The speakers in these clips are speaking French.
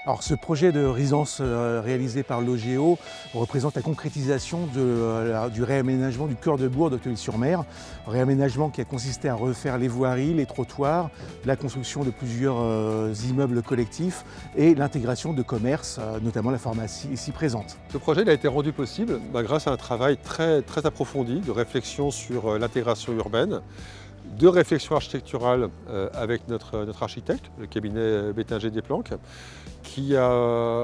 Alors ce projet de résidence réalisé par l'OGEO représente la concrétisation du réaménagement du cœur de bourg d'Octeville-sur-Mer. Réaménagement qui a consisté à refaire les voiries, les trottoirs, la construction de plusieurs immeubles collectifs et l'intégration de commerces, notamment la pharmacie ici présente. Ce projet a été rendu possible grâce à un travail très approfondi de réflexion sur l'intégration urbaine, de réflexion architecturale avec notre architecte, le cabinet Béttinger-Desplanques, qui a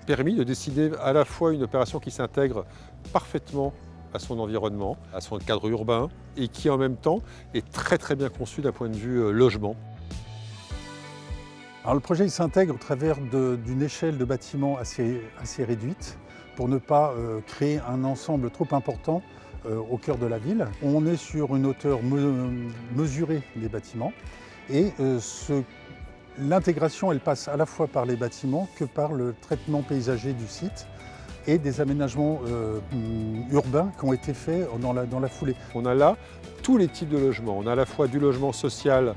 permis de décider à la fois une opération qui s'intègre parfaitement à son environnement, à son cadre urbain, et qui en même temps est très bien conçue d'un point de vue logement. Alors le projet s'intègre au travers d'une échelle de bâtiments assez réduite pour ne pas créer un ensemble trop important au cœur de la ville. On est sur une hauteur mesurée des bâtiments et l'intégration elle passe à la fois par les bâtiments que par le traitement paysager du site et des aménagements urbains qui ont été faits dans la foulée. On a là tous les types de logements. On a à la fois du logement social,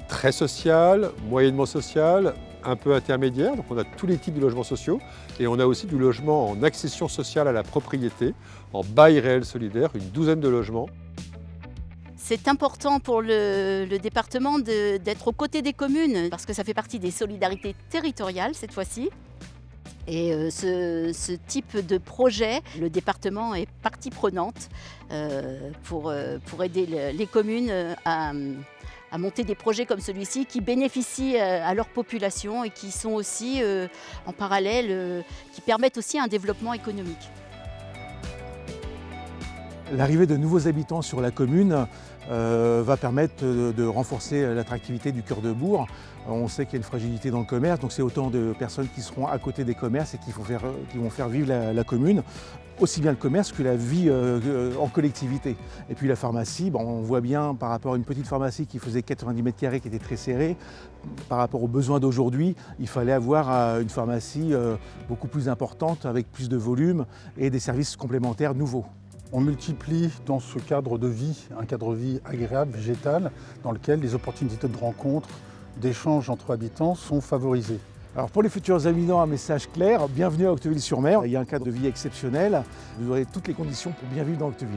très social, moyennement social, un peu intermédiaire, donc on a tous les types de logements sociaux, et on a aussi du logement en accession sociale à la propriété, en bail réel solidaire, une douzaine de logements. C'est important pour le département d'être aux côtés des communes, parce que ça fait partie des solidarités territoriales cette fois-ci. Et ce type de projet, le département est partie prenante pour aider les communes à monter des projets comme celui-ci qui bénéficient à leur population et qui sont aussi en parallèle, qui permettent aussi un développement économique. L'arrivée de nouveaux habitants sur la commune va permettre de renforcer l'attractivité du cœur de bourg. On sait qu'il y a une fragilité dans le commerce, donc c'est autant de personnes qui seront à côté des commerces et qui vont faire vivre la commune, aussi bien le commerce que la vie en collectivité. Et puis la pharmacie, on voit bien par rapport à une petite pharmacie qui faisait 90 mètres carrés, qui était très serrée, par rapport aux besoins d'aujourd'hui, il fallait avoir une pharmacie beaucoup plus importante, avec plus de volume et des services complémentaires nouveaux. On multiplie dans ce cadre de vie, un cadre de vie agréable, végétal, dans lequel les opportunités de rencontres, d'échanges entre habitants sont favorisées. Alors pour les futurs habitants, un message clair, bienvenue à Octeville-sur-Mer. Il y a un cadre de vie exceptionnel, vous aurez toutes les conditions pour bien vivre dans Octeville.